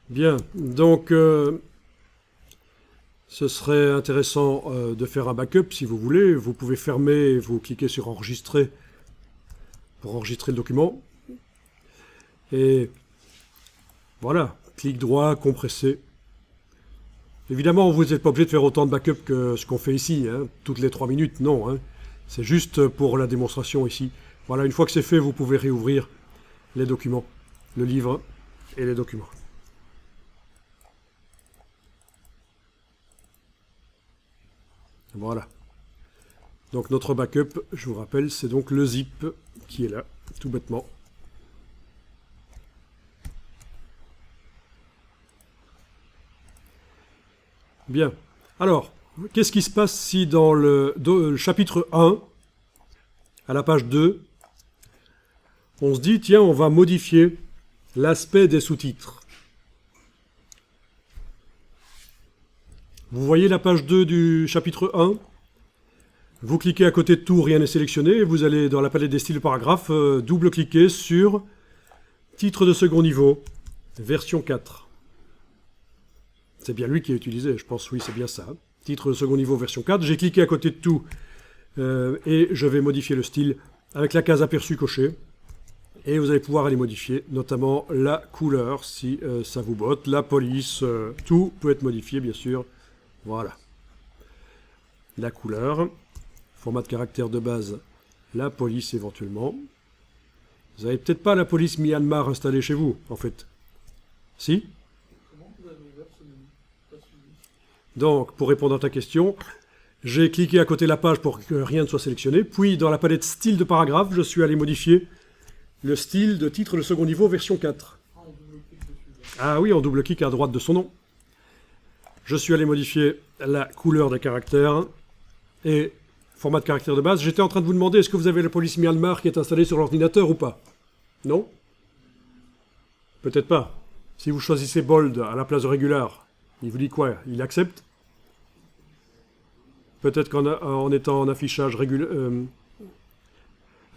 Bien, donc ce serait intéressant de faire un backup si vous voulez. Vous pouvez fermer et vous cliquez sur enregistrer pour enregistrer le document. Et voilà, clic droit, compresser. Évidemment, vous n'êtes pas obligé de faire autant de backup que ce qu'on fait ici, hein, toutes les 3 minutes, non. Hein. C'est juste pour la démonstration ici. Voilà, une fois que c'est fait, vous pouvez réouvrir les documents, le livre et les documents. Voilà. Donc notre backup, je vous rappelle, c'est donc le zip qui est là, tout bêtement. Bien. Alors, qu'est-ce qui se passe si dans le chapitre 1, à la page 2, on se dit, tiens, on va modifier l'aspect des sous-titres. Vous voyez la page 2 du chapitre 1? Vous cliquez à côté de tout, rien n'est sélectionné, et vous allez dans la palette des styles de paragraphe, double-cliquer sur titre de second niveau, version 4. C'est bien lui qui est utilisé, je pense, oui, c'est bien ça. Titre de second niveau, version 4. J'ai cliqué à côté de tout, et je vais modifier le style avec la case aperçu cochée. Et vous allez pouvoir aller modifier, notamment la couleur, si ça vous botte, la police, tout peut être modifié, bien sûr. Voilà. La couleur, format de caractère de base, la police éventuellement. Vous n'avez peut-être pas la police Myanmar installée chez vous, en fait. Si? Donc, pour répondre à ta question, j'ai cliqué à côté de la page pour que rien ne soit sélectionné, puis dans la palette style de paragraphe, je suis allé modifier le style de titre de second niveau version 4. Ah oui, en double-clic à droite de son nom. Je suis allé modifier la couleur des caractères et format de caractère de base. J'étais en train de vous demander, est-ce que vous avez la police Myanmar qui est installée sur l'ordinateur ou pas? Non? Peut-être pas. Si vous choisissez bold à la place de regular, il vous dit quoi? Il accepte? Peut-être qu'en étant en affichage, un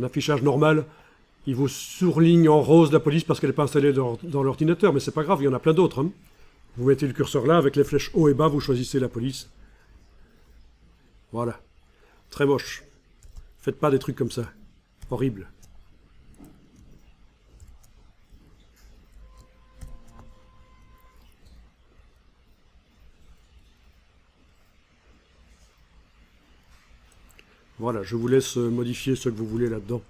affichage normal, il vous surligne en rose la police parce qu'elle n'est pas installée dans l'ordinateur, mais c'est pas grave, il y en a plein d'autres. Hein. Vous mettez le curseur là, avec les flèches haut et bas, vous choisissez la police. Voilà. Très moche. Faites pas des trucs comme ça. Horrible. Voilà, je vous laisse modifier ce que vous voulez là-dedans.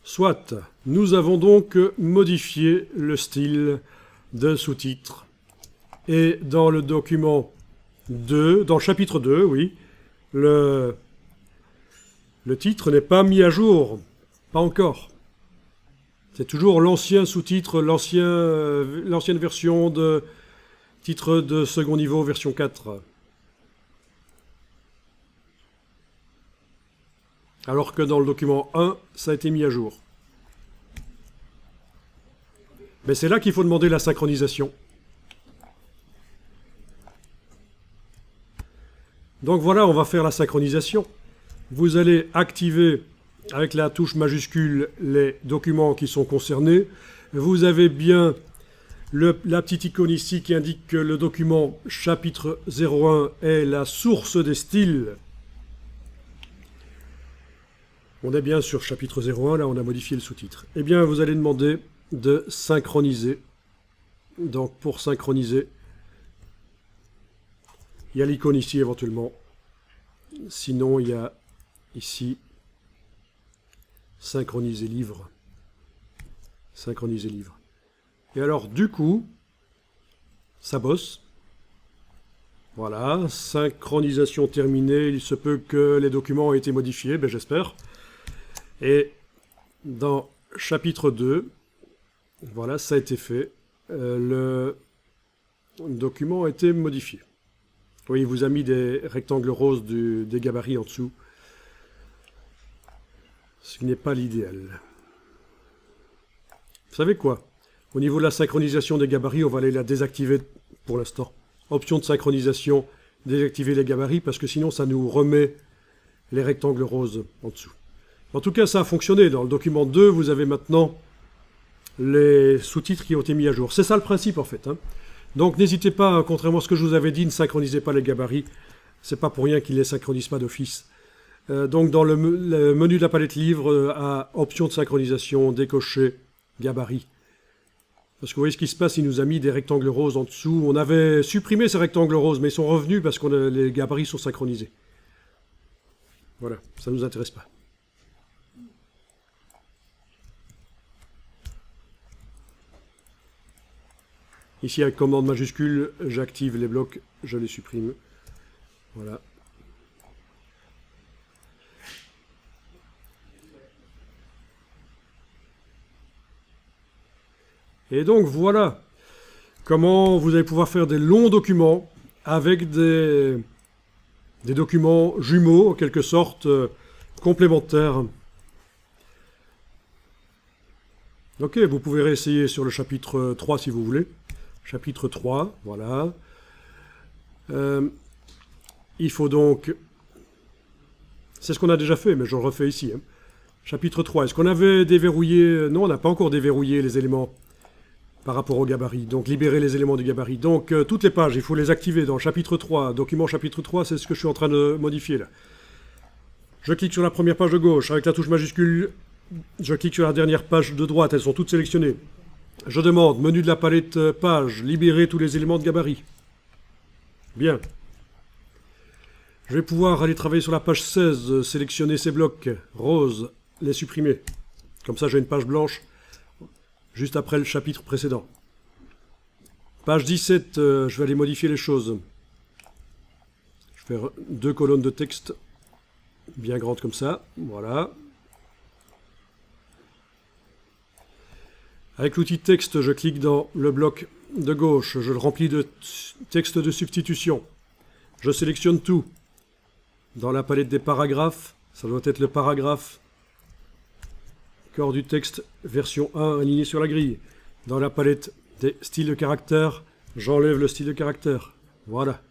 Soit, nous avons donc modifié le style de sous-titre. Et dans le document 2, dans le chapitre 2, oui, le titre n'est pas mis à jour. Pas encore. C'est toujours l'ancien sous-titre, l'ancienne version de titre de second niveau, version 4. Alors que dans le document 1, ça a été mis à jour. Mais c'est là qu'il faut demander la synchronisation. Donc voilà, on va faire la synchronisation. Vous allez activer avec la touche majuscule les documents qui sont concernés. Vous avez bien la petite icône ici qui indique que le document chapitre 01 est la source des styles. On est bien sur chapitre 01, là on a modifié le sous-titre. Eh bien, vous allez demander de synchroniser. Donc, pour synchroniser, il y a l'icône ici éventuellement. Sinon, il y a ici synchroniser livre. Synchroniser livre. Et alors, du coup, ça bosse. Voilà, synchronisation terminée. Il se peut que les documents aient été modifiés, ben j'espère. Et dans chapitre 2, voilà, ça a été fait. Le document a été modifié. Oui, il vous a mis des rectangles roses des gabarits en dessous. Ce qui n'est pas l'idéal. Vous savez quoi? Au niveau de la synchronisation des gabarits, on va aller la désactiver pour l'instant. option de synchronisation, désactiver les gabarits, parce que sinon ça nous remet les rectangles roses en dessous. En tout cas, ça a fonctionné. Dans le document 2, vous avez maintenant les sous-titres qui ont été mis à jour. C'est ça le principe, en fait. Donc, n'hésitez pas, contrairement à ce que je vous avais dit, ne synchronisez pas les gabarits. C'est pas pour rien qu'ils ne les synchronisent pas d'office. Donc, dans le menu de la palette livre, à option de synchronisation, décocher, gabarit. Parce que vous voyez ce qui se passe, il nous a mis des rectangles roses en dessous. On avait supprimé ces rectangles roses, mais ils sont revenus parce que les gabarits sont synchronisés. Voilà, ça ne nous intéresse pas. Ici, avec commande majuscule, j'active les blocs, je les supprime. Voilà. Et donc, voilà comment vous allez pouvoir faire des longs documents avec des documents jumeaux, en quelque sorte, complémentaires. Ok, vous pouvez réessayer sur le chapitre 3 si vous voulez. Chapitre 3, voilà. Il faut donc... C'est ce qu'on a déjà fait, mais je le refais ici. Chapitre 3, est-ce qu'on avait déverrouillé... Non, on n'a pas encore déverrouillé les éléments par rapport au gabarit. Donc, libérer les éléments du gabarit. Donc, toutes les pages, il faut les activer dans chapitre 3. Document chapitre 3, c'est ce que je suis en train de modifier là. Je clique sur la première page de gauche avec la touche majuscule. Je clique sur la dernière page de droite, elles sont toutes sélectionnées. Je demande, menu de la palette page, libérer tous les éléments de gabarit. Bien. Je vais pouvoir aller travailler sur la page 16, sélectionner ces blocs roses, les supprimer. Comme ça, j'ai une page blanche juste après le chapitre précédent. Page 17, je vais aller modifier les choses. Je vais faire 2 colonnes de texte bien grandes comme ça. Voilà. Avec l'outil texte, je clique dans le bloc de gauche. Je le remplis de texte de substitution. Je sélectionne tout. Dans la palette des paragraphes, ça doit être le paragraphe. Corps du texte, version 1, aligné sur la grille. Dans la palette des styles de caractère, j'enlève le style de caractère. Voilà.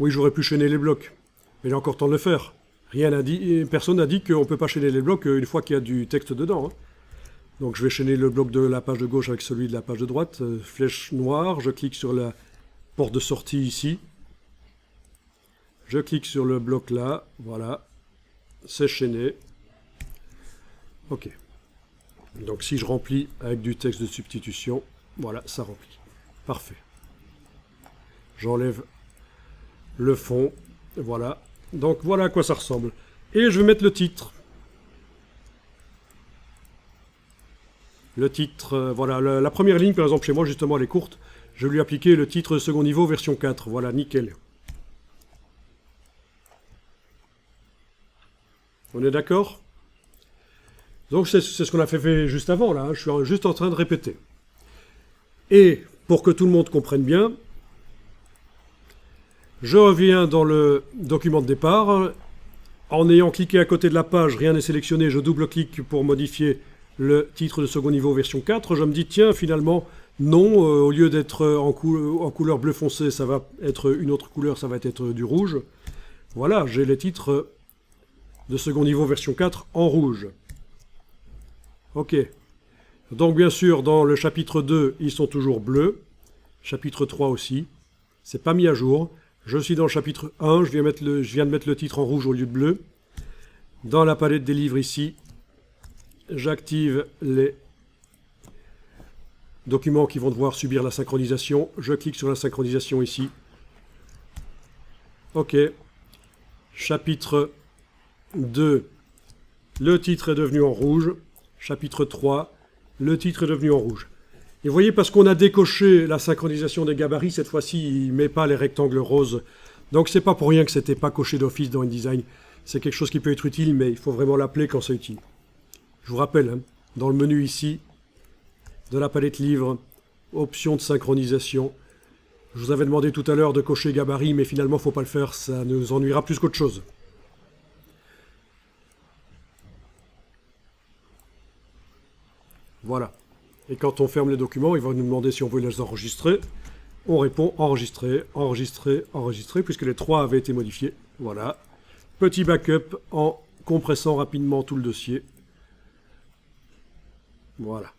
Oui, j'aurais pu chaîner les blocs. Mais il y a encore temps de le faire. Personne n'a dit qu'on ne peut pas chaîner les blocs une fois qu'il y a du texte dedans. Donc je vais chaîner le bloc de la page de gauche avec celui de la page de droite. Flèche noire, je clique sur la porte de sortie ici. Je clique sur le bloc là, voilà. C'est chaîné. Ok. Donc si je remplis avec du texte de substitution, voilà, ça remplit. Parfait. J'enlève le fond, voilà. Donc voilà à quoi ça ressemble. Et je vais mettre le titre. Le titre, voilà, la première ligne, par exemple, chez moi, justement, elle est courte. Je vais lui appliquer le titre de second niveau, version 4. Voilà, nickel. On est d'accord? Donc, c'est ce qu'on a fait juste avant, là. Je suis juste en train de répéter. Et, pour que tout le monde comprenne bien, je reviens dans le document de départ. En ayant cliqué à côté de la page, rien n'est sélectionné, je double-clique pour modifier le titre de second niveau version 4, je me dis, tiens, finalement, non, au lieu d'être en couleur bleu foncé, ça va être une autre couleur, ça va être du rouge. Voilà, j'ai les titres de second niveau version 4 en rouge. Ok. Donc, bien sûr, dans le chapitre 2, ils sont toujours bleus. Chapitre 3 aussi. C'est pas mis à jour. Je suis dans le chapitre 1, je viens de mettre le titre en rouge au lieu de bleu. Dans la palette des livres ici, j'active les documents qui vont devoir subir la synchronisation. Je clique sur la synchronisation ici. Ok. Chapitre 2, le titre est devenu en rouge. Chapitre 3, le titre est devenu en rouge. Et vous voyez, parce qu'on a décoché la synchronisation des gabarits, cette fois-ci, il ne met pas les rectangles roses. Donc c'est pas pour rien que c'était pas coché d'office dans InDesign. C'est quelque chose qui peut être utile, mais il faut vraiment l'appeler quand c'est utile. Je vous rappelle, dans le menu ici, de la palette livre, option de synchronisation. Je vous avais demandé tout à l'heure de cocher gabarit, mais finalement, il ne faut pas le faire, ça nous ennuiera plus qu'autre chose. Voilà. Et quand on ferme les documents, il va nous demander si on veut les enregistrer. On répond enregistrer, enregistrer, enregistrer, puisque les 3 avaient été modifiés. Voilà. Petit backup en compressant rapidement tout le dossier. Voilà.